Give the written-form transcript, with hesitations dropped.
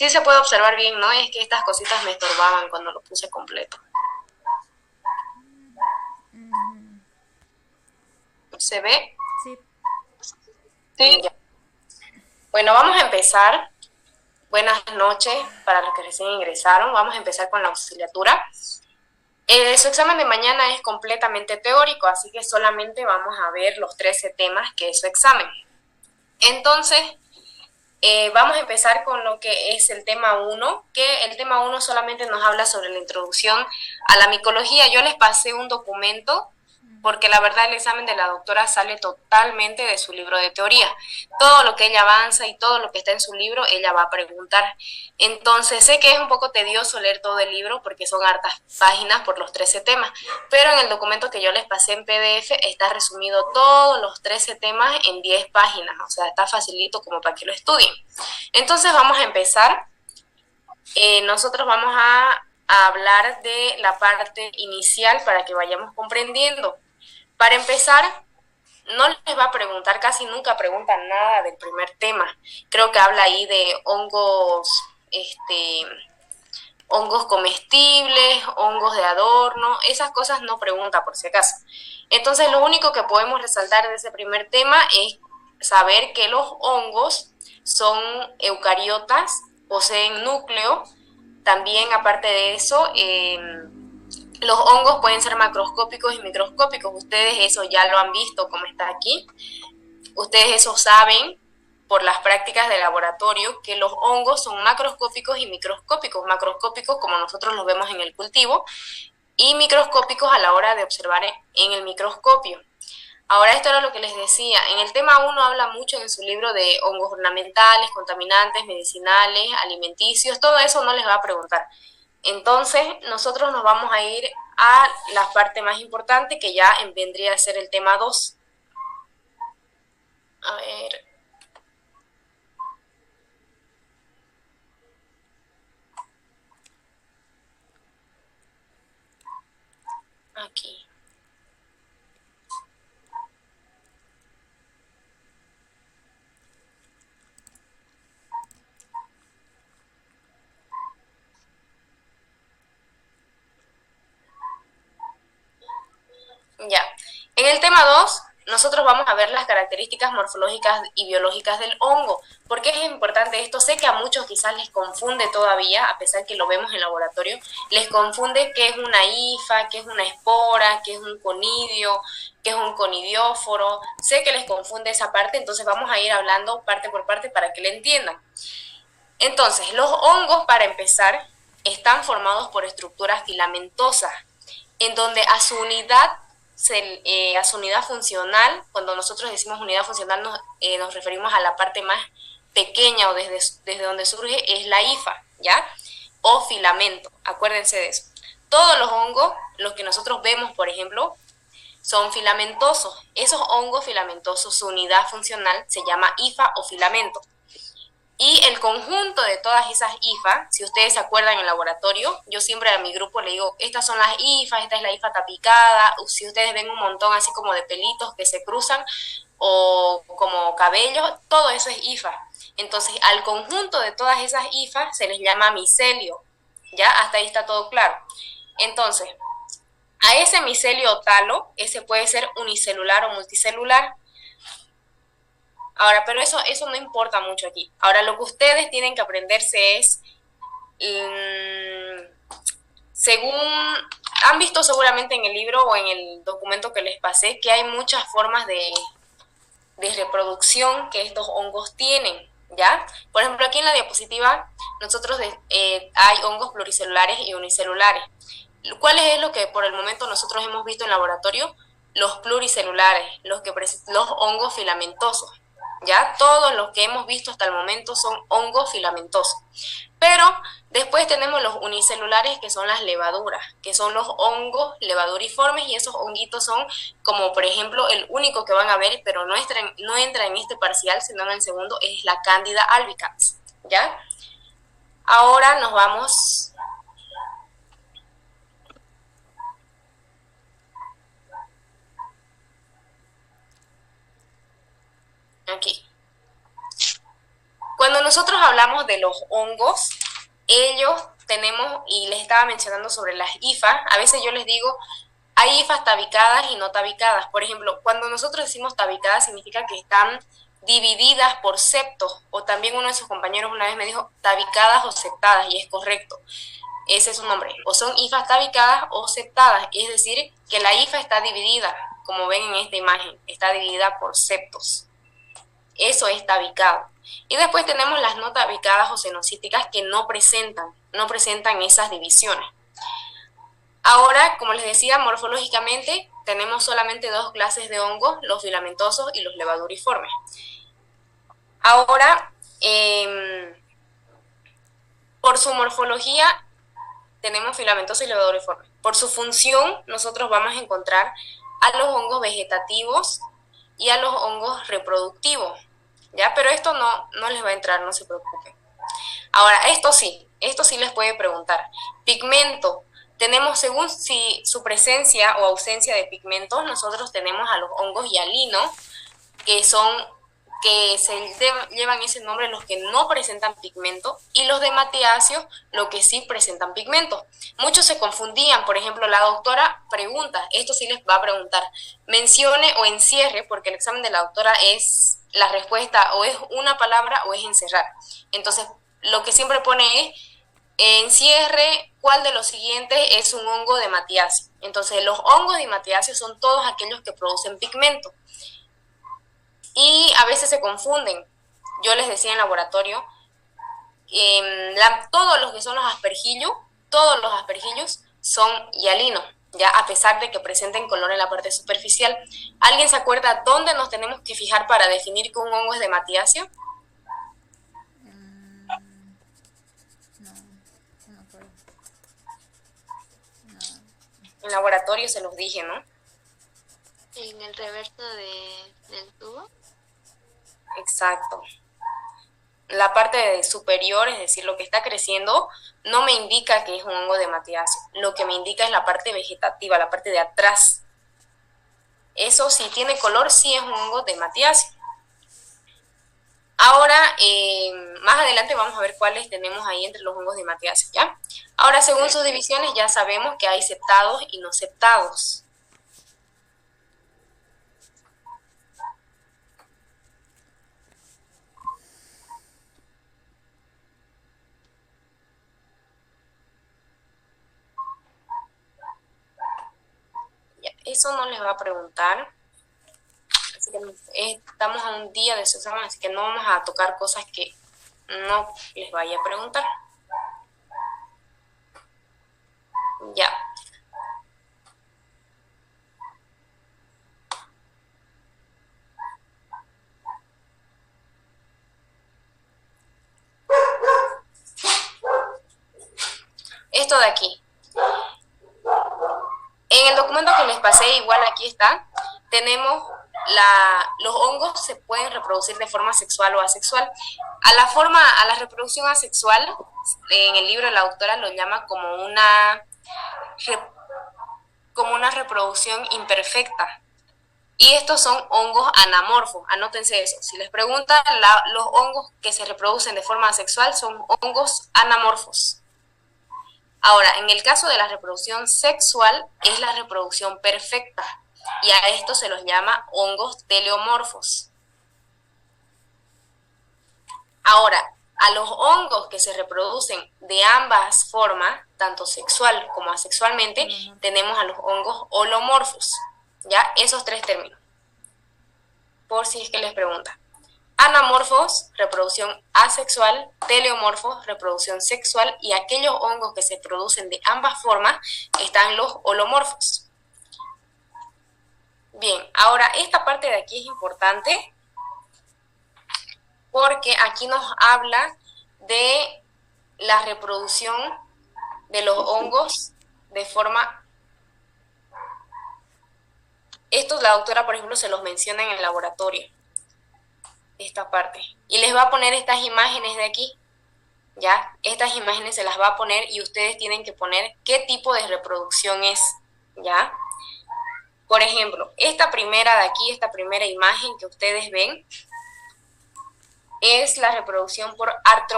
Sí se puede observar bien, ¿no? Es que estas cositas me estorbaban cuando lo puse completo. ¿Se ve? Sí. Sí. Ya. Bueno, vamos a empezar. Buenas noches para los que recién ingresaron. Vamos a empezar con la auxiliatura. Su examen de mañana es completamente teórico, así que solamente vamos a ver los 13 temas que es su examen. Entonces, vamos a empezar con lo que es el tema 1, que el tema 1 solamente nos habla sobre la introducción a la micología. Yo les pasé un documento porque la verdad el examen de la doctora sale totalmente de su libro de teoría. Todo lo que ella avanza y todo lo que está en su libro, ella va a preguntar. Entonces, sé que es un poco tedioso leer todo el libro porque son hartas páginas por los 13 temas, pero en el documento que yo les pasé en PDF está resumido todos los 13 temas en 10 páginas, o sea, está facilito como para que lo estudien. Entonces, vamos a empezar. Nosotros vamos a hablar de la parte inicial para que vayamos comprendiendo. Para empezar, no les va a preguntar, casi nunca preguntan nada del primer tema. Creo que habla ahí de hongos, hongos comestibles, hongos de adorno, esas cosas no pregunta por si acaso. Entonces, lo único que podemos resaltar de ese primer tema es saber que los hongos son eucariotas, poseen núcleo. También, aparte de eso, los hongos pueden ser macroscópicos y microscópicos. Ustedes eso ya lo han visto como está aquí. Ustedes eso saben por las prácticas de laboratorio que los hongos son macroscópicos y microscópicos. Macroscópicos como nosotros los vemos en el cultivo y microscópicos a la hora de observar en el microscopio. Ahora esto era lo que les decía. En el tema 1 habla mucho en su libro de hongos ornamentales, contaminantes, medicinales, alimenticios. Todo eso no les va a preguntar. Entonces, nosotros nos vamos a ir a la parte más importante que ya vendría a ser el tema 2. A ver. Aquí. Ya. En el tema 2 nosotros vamos a ver las características morfológicas y biológicas del hongo. ¿Por qué es importante esto? Sé que a muchos quizás les confunde todavía, a pesar que lo vemos en laboratorio, les confunde qué es una hifa, qué es una espora, qué es un conidio, qué es un conidióforo. Sé que les confunde esa parte, entonces vamos a ir hablando parte por parte para que le entiendan. Entonces, los hongos, para empezar, están formados por estructuras filamentosas, en donde a su unidad funcional, cuando nosotros decimos unidad funcional nos referimos a la parte más pequeña o desde donde surge, es la hifa, ¿ya? O filamento, acuérdense de eso. Todos los hongos, los que nosotros vemos, por ejemplo, son filamentosos. Esos hongos filamentosos, su unidad funcional se llama hifa o filamento. Y el conjunto de todas esas IFA, si ustedes se acuerdan en el laboratorio, yo siempre a mi grupo le digo, estas son las IFA, esta es la IFA tapicada, si ustedes ven un montón así como de pelitos que se cruzan o como cabellos, todo eso es IFA. Entonces, al conjunto de todas esas IFA se les llama micelio, ¿ya? Hasta ahí está todo claro. Entonces, a ese micelio talo, ese puede ser unicelular o multicelular. Ahora, pero eso no importa mucho aquí. Ahora, lo que ustedes tienen que aprenderse es, según han visto seguramente en el libro o en el documento que les pasé, que hay muchas formas de reproducción que estos hongos tienen, ¿ya? Por ejemplo, aquí en la diapositiva, nosotros hay hongos pluricelulares y unicelulares. ¿Cuál es lo que por el momento nosotros hemos visto en laboratorio? Los pluricelulares, los hongos filamentosos. ¿Ya? Todos los que hemos visto hasta el momento son hongos filamentosos. Pero después tenemos los unicelulares, que son las levaduras, que son los hongos levaduriformes, y esos honguitos son como por ejemplo el único que van a ver, pero no entra en este parcial, sino en el segundo, es la Cándida albicans. ¿Ya? Ahora nos vamos aquí. Cuando nosotros hablamos de los hongos, ellos tenemos, y les estaba mencionando sobre las hifas, a veces yo les digo, hay hifas tabicadas y no tabicadas. Por ejemplo, cuando nosotros decimos tabicadas significa que están divididas por septos, o también uno de sus compañeros una vez me dijo tabicadas o septadas, y es correcto. Ese es su nombre, o son hifas tabicadas o septadas, es decir, que la hifa está dividida, como ven en esta imagen, está dividida por septos. Eso es tabicado. Y después tenemos las no tabicadas o cenocíticas que no presentan esas divisiones. Ahora, como les decía, morfológicamente tenemos solamente dos clases de hongos, los filamentosos y los levaduriformes. Ahora, por su morfología tenemos filamentosos y levaduriformes. Por su función, nosotros vamos a encontrar a los hongos vegetativos y a los hongos reproductivos, ¿ya? Pero esto no les va a entrar, no se preocupen. Ahora, esto sí les puede preguntar. Pigmento. Tenemos, según si su presencia o ausencia de pigmentos, nosotros tenemos a los hongos hialinos, que llevan ese nombre, los que no presentan pigmento, y los de matiáceos, los que sí presentan pigmento. Muchos se confundían, por ejemplo, la doctora pregunta, esto sí les va a preguntar, mencione o encierre, porque el examen de la doctora es la respuesta, o es una palabra o es encerrar. Entonces, lo que siempre pone es, encierre, ¿cuál de los siguientes es un hongo de matiáceo? Entonces, los hongos de matiáceo son todos aquellos que producen pigmento. Y a veces se confunden. Yo les decía en laboratorio, todos los que son los aspergillus, todos los aspergillus son hialinos, ya a pesar de que presenten color en la parte superficial. ¿Alguien se acuerda dónde nos tenemos que fijar para definir que un hongo es de matiáceo? En laboratorio se los dije, ¿no? En el reverso del tubo. Exacto. La parte superior, es decir, lo que está creciendo, no me indica que es un hongo de matiáceo. Lo que me indica es la parte vegetativa, la parte de atrás. Eso, si tiene color, sí es un hongo de matiáceo. Ahora, más adelante vamos a ver cuáles tenemos ahí entre los hongos de matiáceo, ¿ya? Ahora, según sus divisiones, ya sabemos que hay septados y no septados. Eso no les va a preguntar, así que estamos a un día de su examen, así que no vamos a tocar cosas que no les vaya a preguntar. Ya. Esto de aquí. En el documento que les pasé, igual aquí está, tenemos los hongos se pueden reproducir de forma sexual o asexual. A la reproducción asexual, en el libro la doctora lo llama como una reproducción imperfecta. Y estos son hongos anamorfos, anótense eso. Si les preguntan, los hongos que se reproducen de forma asexual son hongos anamorfos. Ahora, en el caso de la reproducción sexual, es la reproducción perfecta, y a esto se los llama hongos teleomorfos. Ahora, a los hongos que se reproducen de ambas formas, tanto sexual como asexualmente, tenemos a los hongos holomorfos, ¿ya? Esos tres términos, por si es que les preguntan. Anamorfos, reproducción asexual; teleomorfos, reproducción sexual; y aquellos hongos que se producen de ambas formas están los holomorfos. Bien, ahora esta parte de aquí es importante porque aquí nos habla de la reproducción de los hongos de forma... Esto la doctora, por ejemplo, se los menciona en el laboratorio. Esta parte, y les va a poner estas imágenes de aquí, ¿ya? Estas imágenes se las va a poner y ustedes tienen que poner qué tipo de reproducción es, ¿ya? Por ejemplo, esta primera de aquí, esta primera imagen que ustedes ven, es la reproducción por artrópodos.